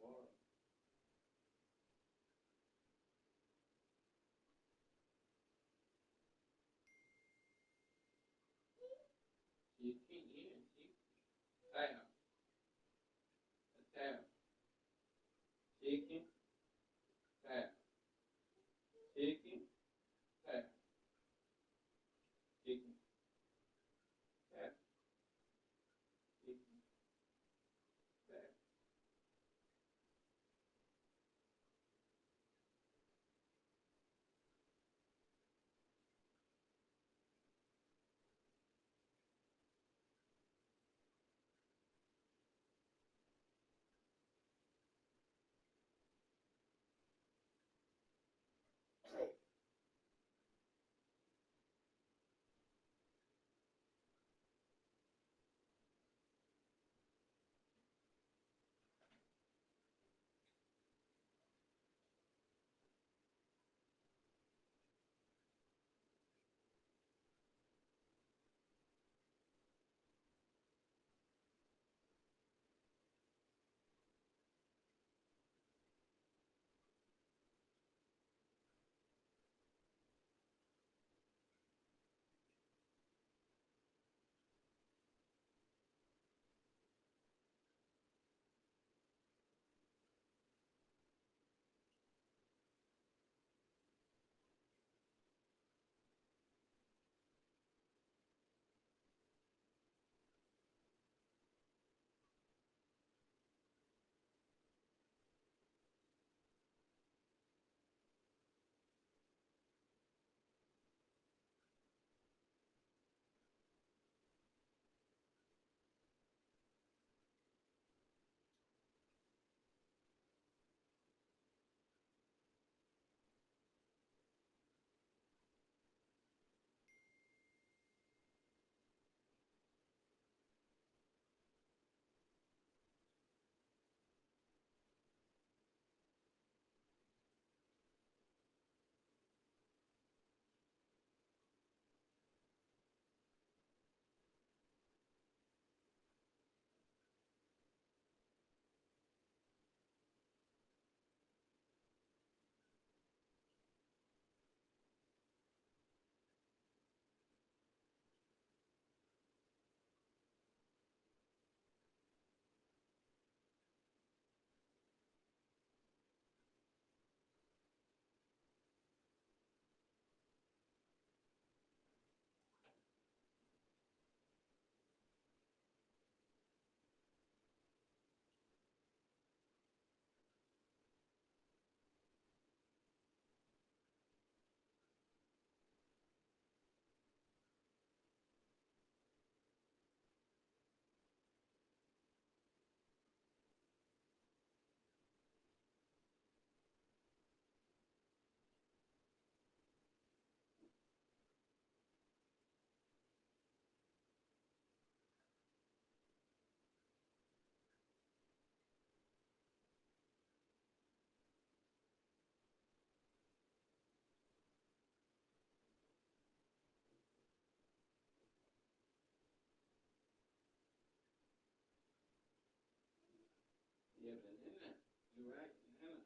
water. Chicken in, chicken. Tap. Tap. Chicken, tap. Chicken, tap. Chicken, tap. Chicken, tap. You right, Hannah?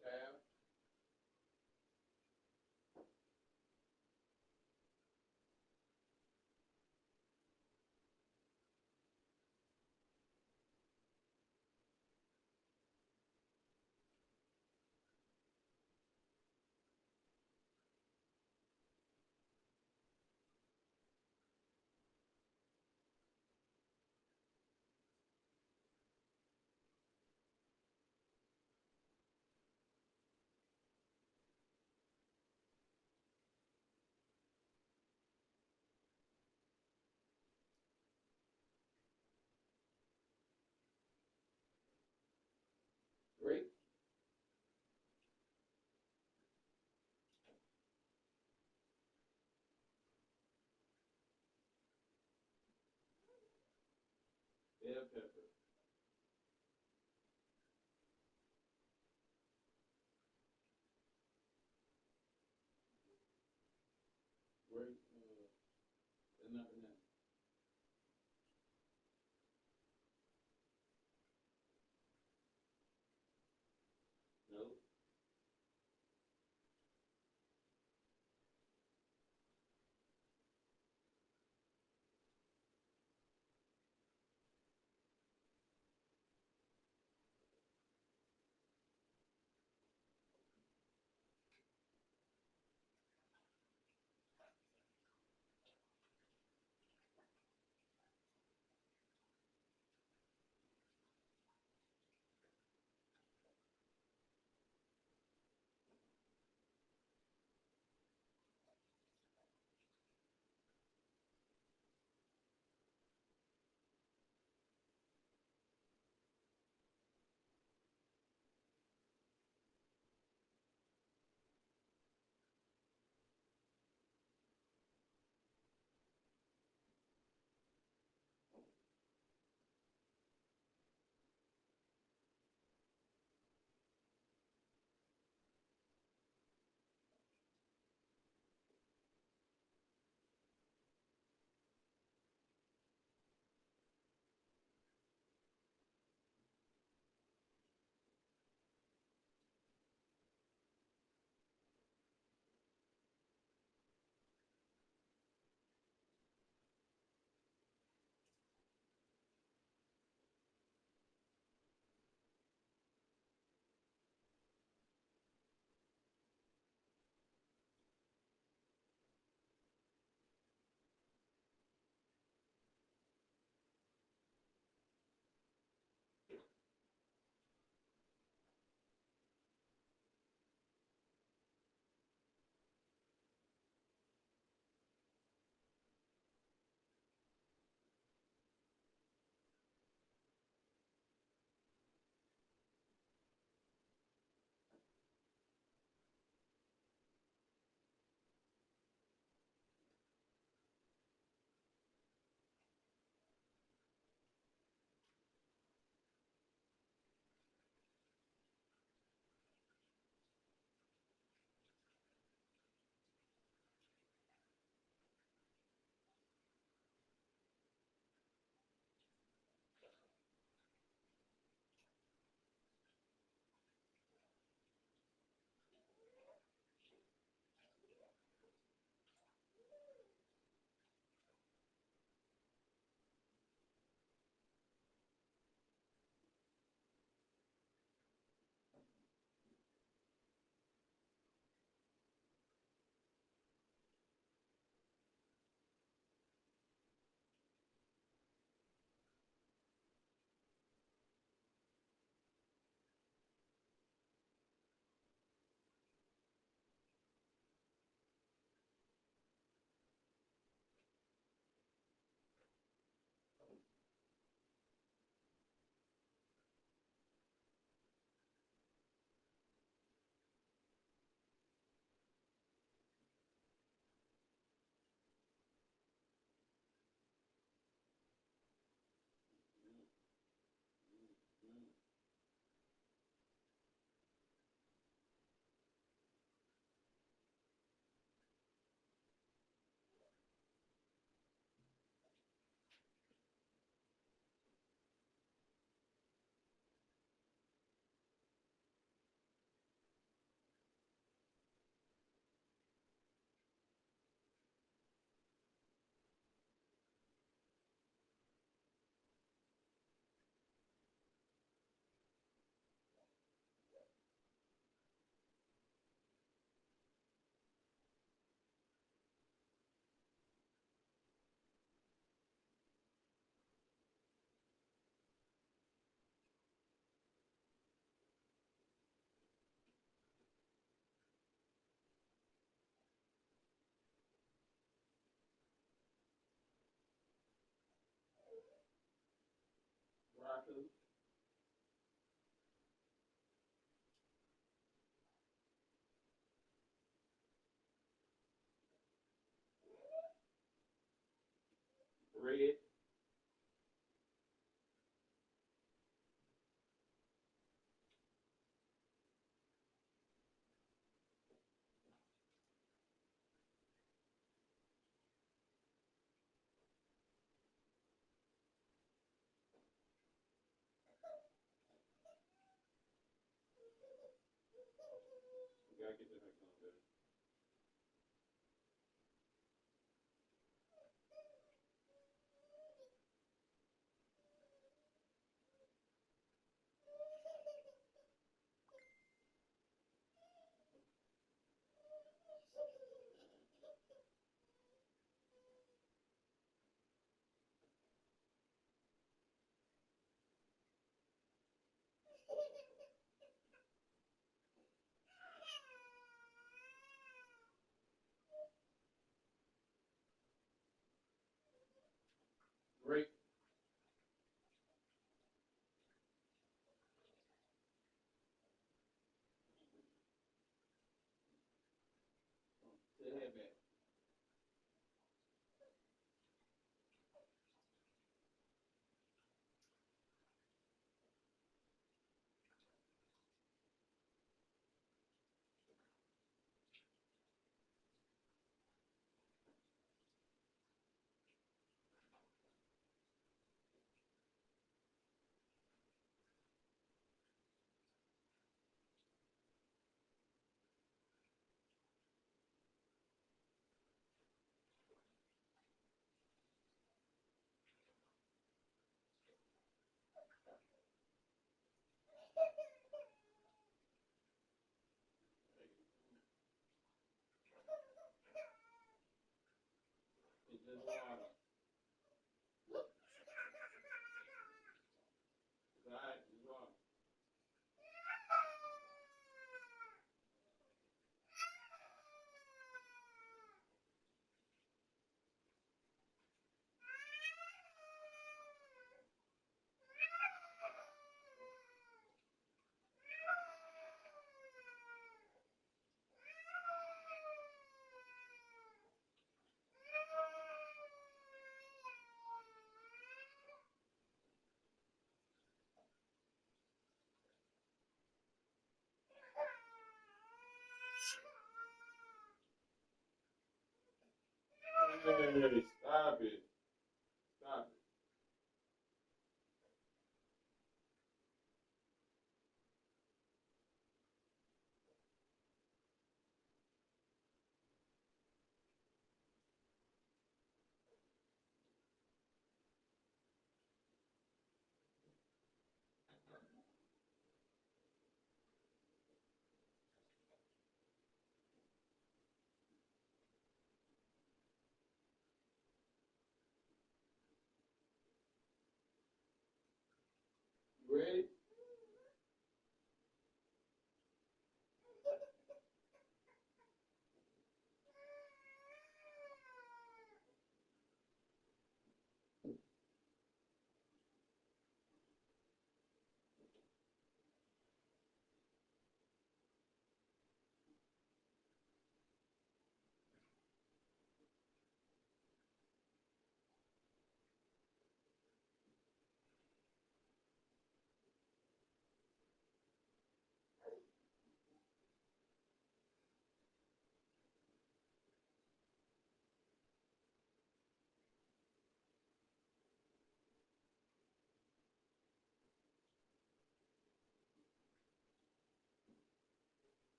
Tab. too. Red. You gotta get the heck on there. Great. To the head back. It's just water. It's alright, it's water. Hey, stop it. Stop it.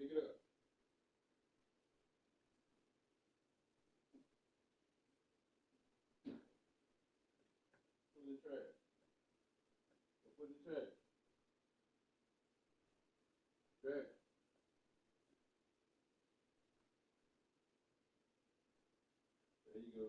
Pick it up. Put it in the trash. Put it in the trash. Trash. There you go.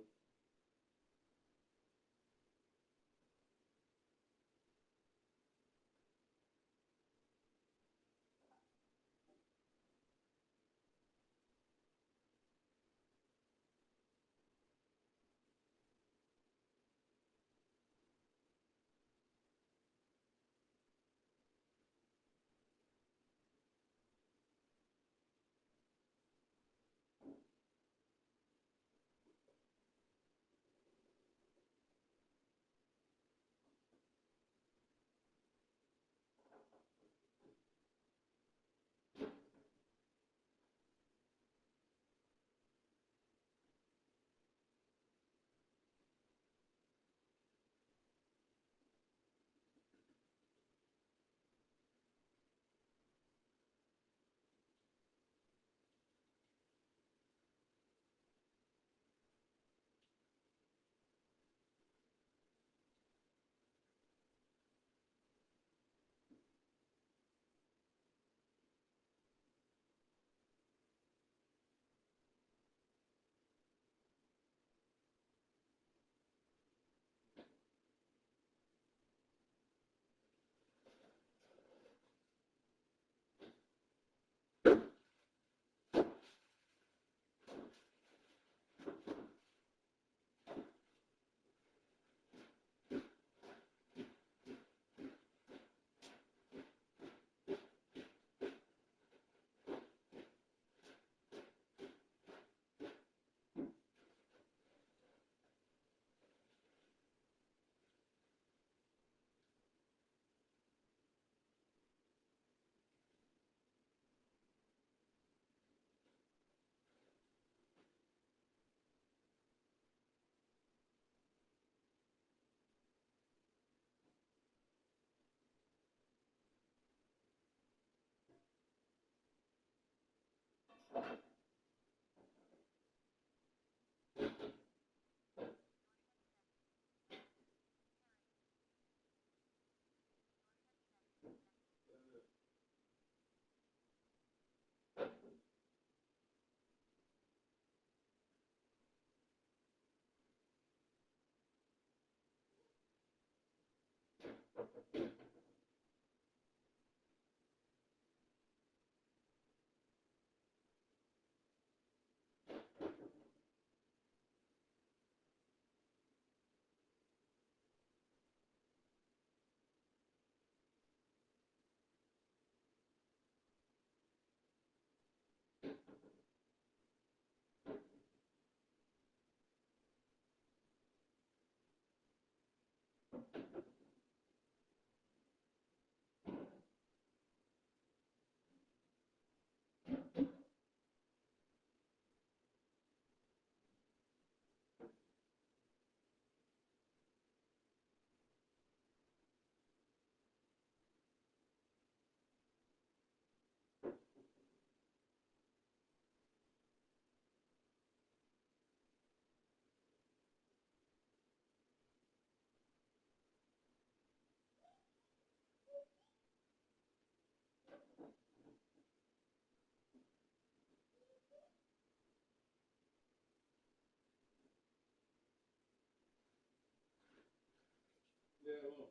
Yeah, well.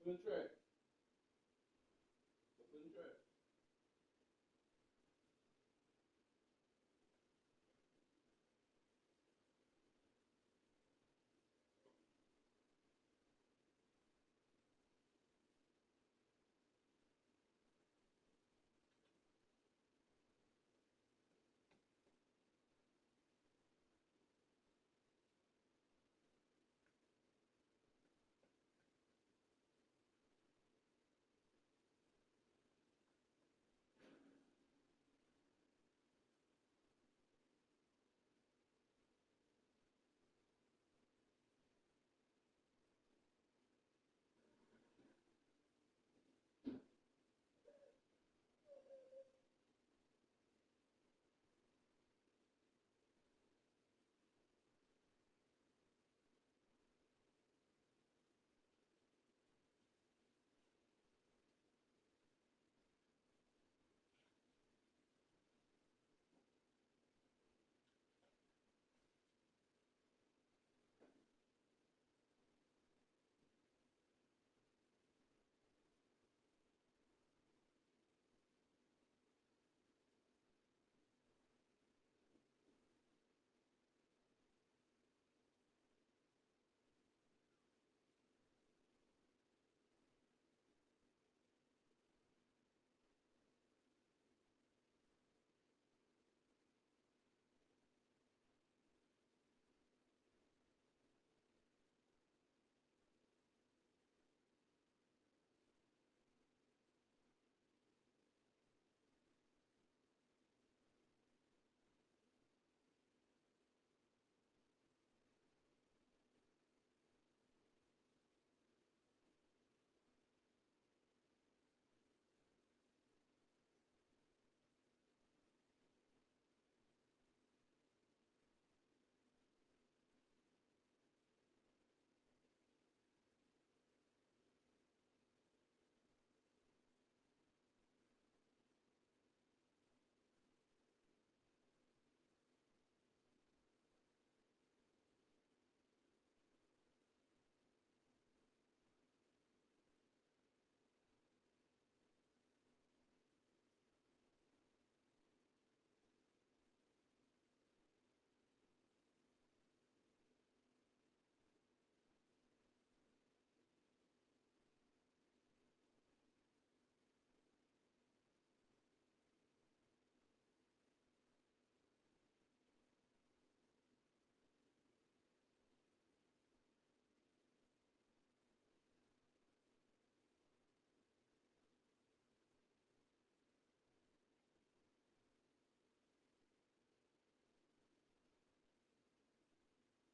the track.